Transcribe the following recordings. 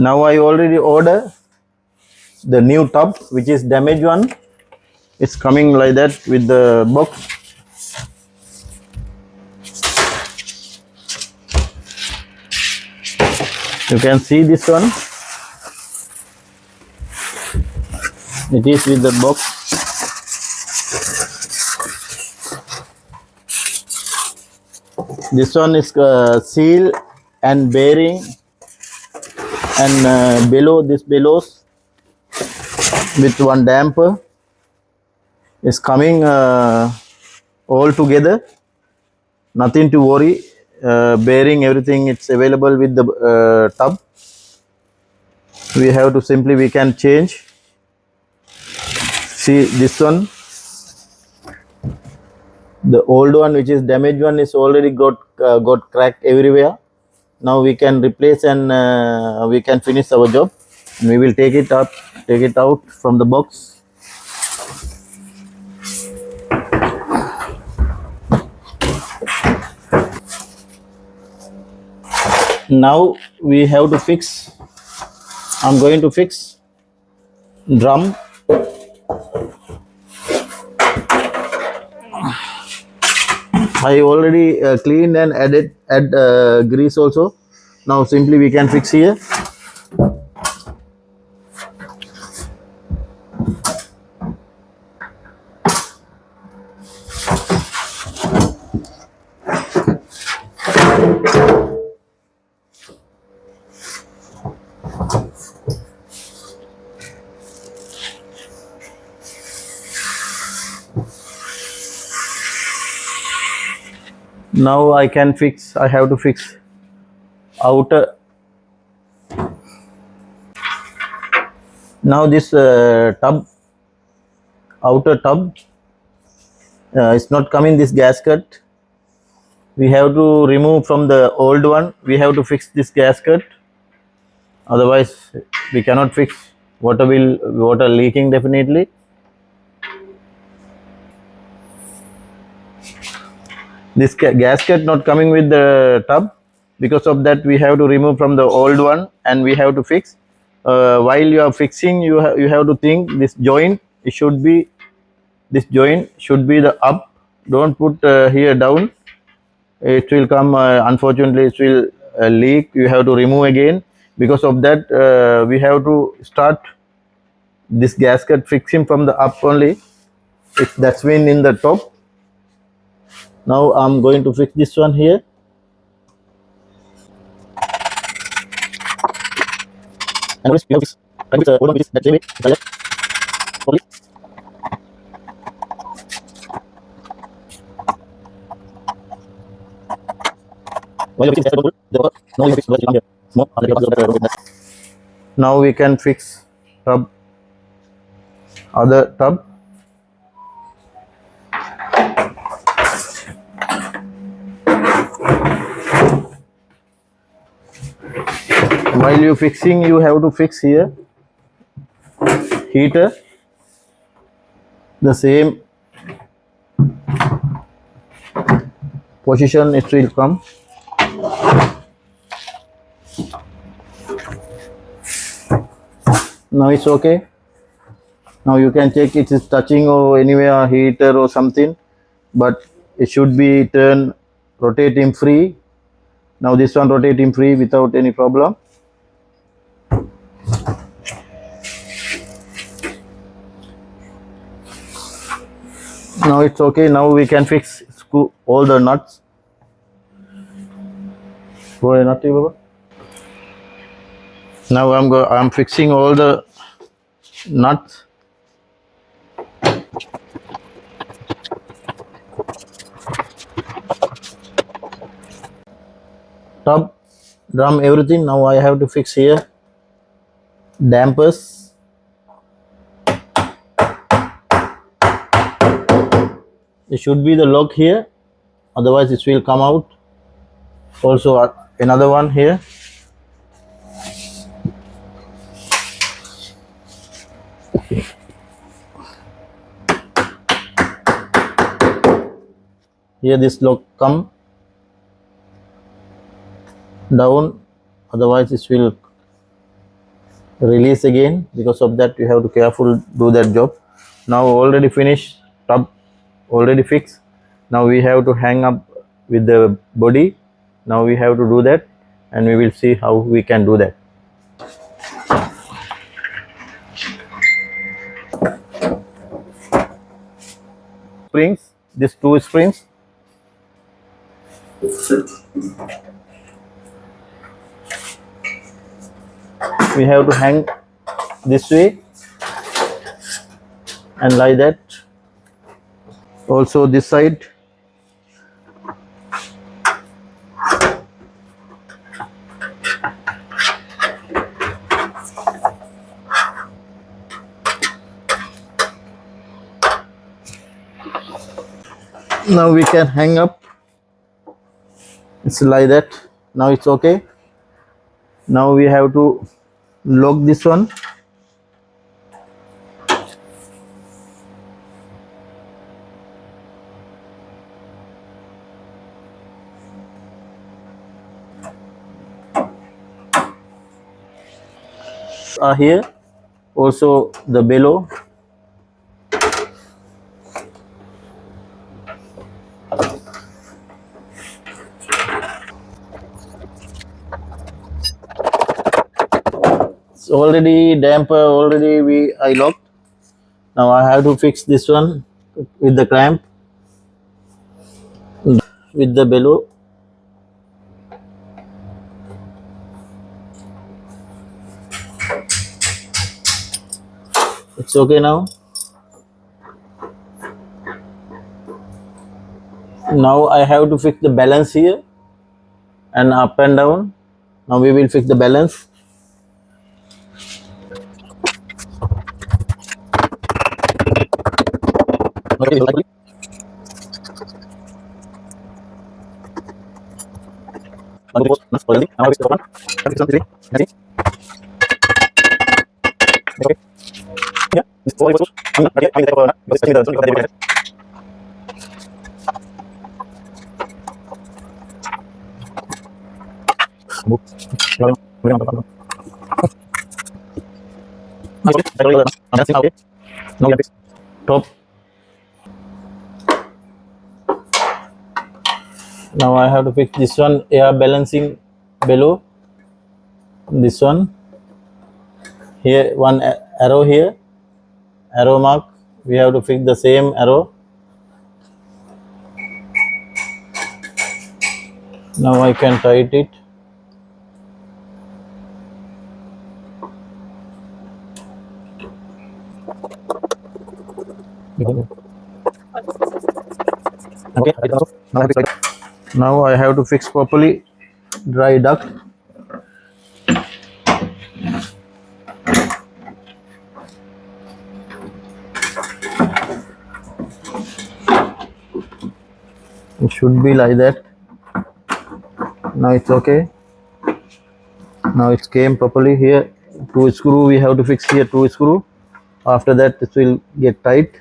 Now I already order the new tub, which is damaged one. It's coming like that with the box. You can see this one. It is with the box. This one is seal and bearing, and below this bellows with one damper is coming all together. Nothing to worry. Bearing, everything, it's available with the tub. We have to simply, we can change. See this one, the old one, which is damaged one, is already got cracked everywhere. Now we can replace, and we can finish our job. And we will take it out from the box. Now we have to fix. I'm going to fix drum. I already cleaned and add grease also. Now simply we can fix here. Now I can fix. I have to fix outer. Now this outer tub, it's not coming this gasket. We have to remove from the old one. We have to fix this gasket. Otherwise, we cannot fix. Water leaking definitely. This gasket not coming with the tub. Because of that, we have to remove from the old one, and we have to fix. While you are fixing, you have to think this joint. This joint should be the up. Don't put here down. It will come. Unfortunately, it will leak. You have to remove again. Because of that, we have to start this gasket fixing from the up only. That's been in the top. Now I'm going to fix this one here. And you have this hold on with that same way, probably. While you fix this, now you fix here. Now we can fix tub, other tub. While you fixing, you have to fix here heater, the same position it will come. Now it's okay. Now you can check it is touching or anywhere heater or something, but it should be turn rotating free. Now this one rotating free without any problem. Now it's okay. Now we can fix screw all the nuts. Now I'm fixing all the nuts. Tub, drum, everything. Now I have to fix here dampers. It should be the lock here, otherwise it will come out. Also another one here. Here this lock come down, otherwise it will release again. Because of that you have to careful do that job. Now already finished, tub already fixed. Now we have to hang up with the body. Now we have to do that, and we will see how we can do that. Springs, these two springs, we have to hang this way and like that. Also this side. Now we can hang up. It's like that. Now it's okay. Now we have to lock this one. Are here. Also the bellow. It's already damper. Already I locked. Now I have to fix this one with the clamp, with the bellow. It's okay now. Now I have to fix the balance here and up and down. Now we will fix the balance. Okay, top. Now I have to fix this one, air balancing below. This one here, one arrow here, arrow mark. We have to fix the same arrow. Now I can tighten it. Okay. Now I have to fix properly dry duct. It should be like that. Now it's okay. Now it came properly here. 2 screw we have to fix here, 2 screw. After that this will get tight.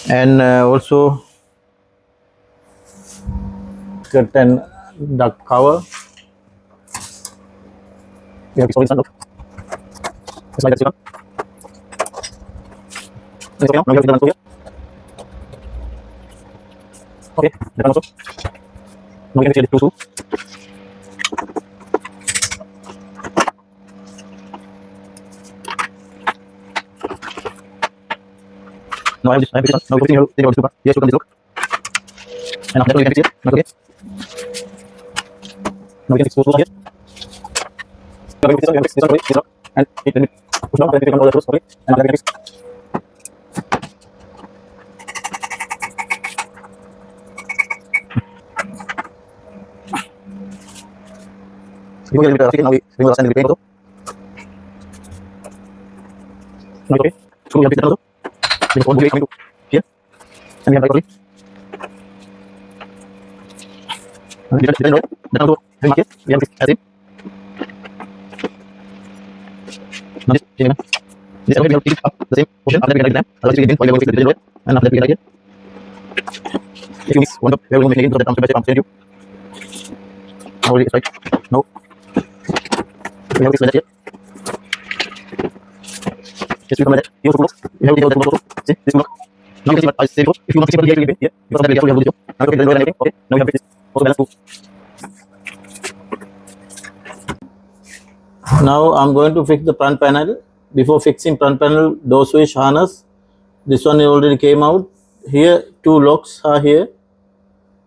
And also cut and duct cover. We have to install this one. Look. Just like that. It's okay now. Now we have to put the one here. Okay, that one also. Now we can fix the 2 screw. Now I have this one. Now we will think about the super. Yes, you can this look. And after that we can fix it. Now okay. Now we can fix 2 screws here. Now we can fix this one. We can fix this one. And it will push down. Then we can all the screws. Okay. And after that we can fix. Now we remove the stand and repaint also. Now it's okay. Screw we have fixed that also. Then one blade coming to here. And we have right properly. Then also we mark it. We have fixed as same. Now this we have to pick it up the same portion. After that we can write it down. Otherwise we can again fix the drill and after that we can write it. If you miss one top, we will make it again so that comes step by step. Thank you. Now it's right. Now we have this like that here. Yes, we come like that. Here also blocks. We have this also. See this block. Now you can see what I said before. If you want to see what here, because of that we have this. Now okay, then everything. Okay. Now we have this. Also balance too. Now I'm going to fix the front panel. Before fixing front panel, door switch harness. This one already came out. Here two locks are here.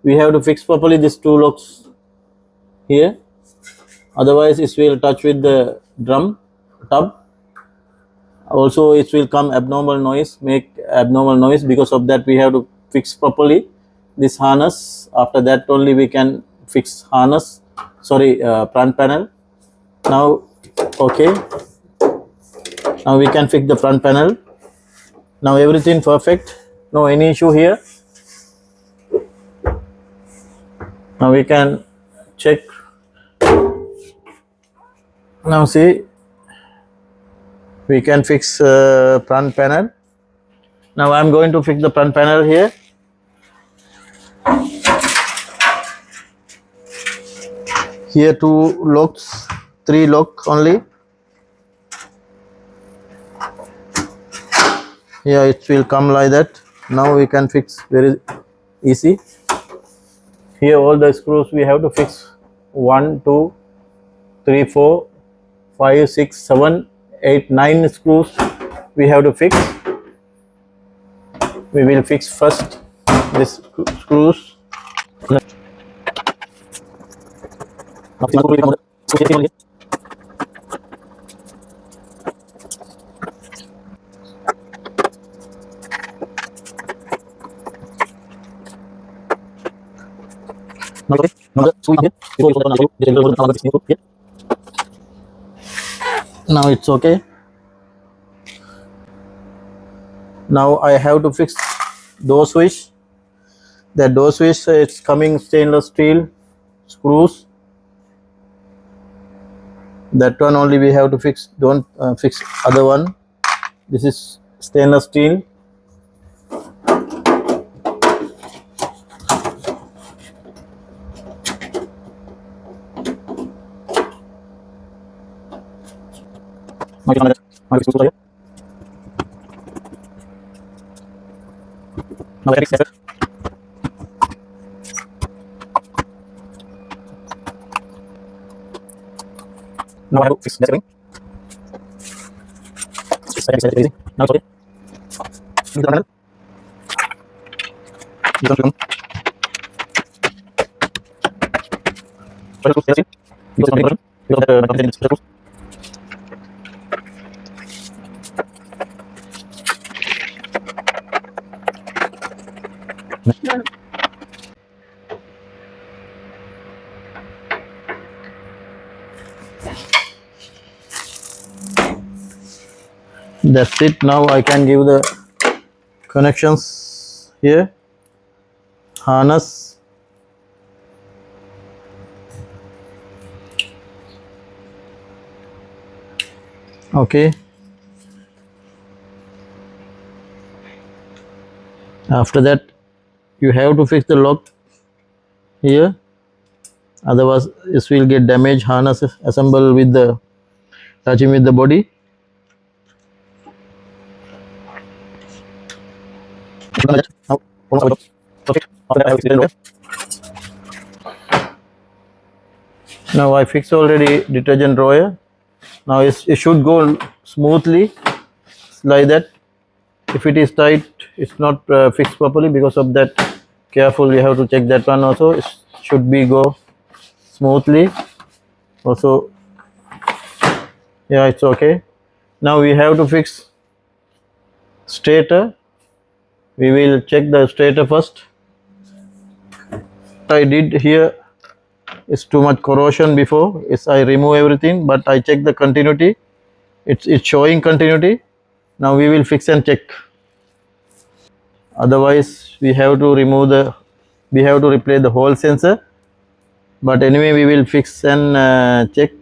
We have to fix properly these two locks here. Otherwise it will touch with the drum tub. Also it will come abnormal noise, make abnormal noise. Because of that we have to fix properly this harness. After that only we can fix harness, front panel. Now okay, now we can fix the front panel. Now everything perfect, no any issue here. Now we can check. Now see, we can fix front panel. Now I am going to fix the front panel here. Here two locks, three locks only. Here it will come like that. Now we can fix very easy. Here all the screws we have to fix. 1, 2, 3, 4, 5, 6, 7, 8, 9 screws we have to fix. We will fix first this screws. Now it's okay. Now I have to fix door switch. The door switch, it's coming stainless steel screws. That one only we have to fix. Don't fix other one. This is stainless steel. Now I fix that. Now I have to fix that ring. Now it's okay. This one. This one. That's it. Now I can give the connections here. Harness. Okay. After that you have to fix the lock here, otherwise this will get damaged. Harness assemble with the touching with the body. Now I fixed already detergent drawer. Now it should go smoothly like that. If it is tight, it's not fixed properly. Because of that, careful, you have to check that one also. It should be go smoothly. Also, yeah, it's okay. Now we have to fix stator. We will check the stator first. I did here is too much corrosion before. Is I remove everything, but I check the continuity. It's showing continuity. Now we will fix and check. Otherwise we have to replace the whole sensor. But anyway we will fix and check.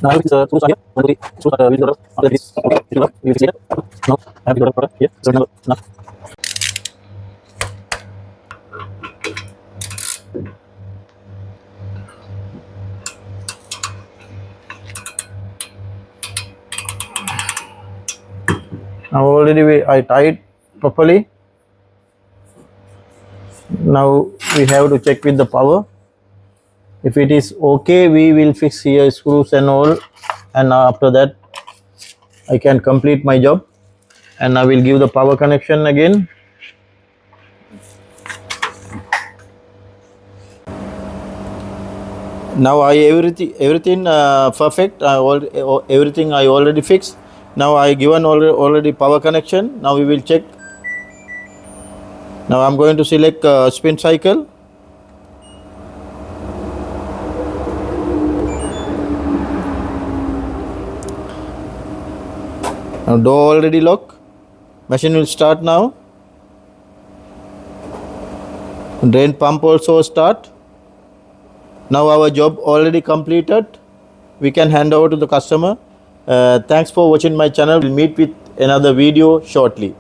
Now I have these screws are here. 1, 2, 3 screws are will be the rubber. After this, okay, it will work. We will fix it later. Now I have the rubber here. So now. Now already I tied properly. Now we have to check with the power. If it is okay, we will fix here screws and all, and after that I can complete my job, and I will give the power connection again. Now everything perfect. Everything I already fixed. Now I given already power connection. Now we will check. Now I'm going to select spin cycle. Now door already lock. Machine will start now. Drain pump also start. Now our job already completed. We can hand over to the customer. Thanks for watching my channel. We'll meet with another video shortly.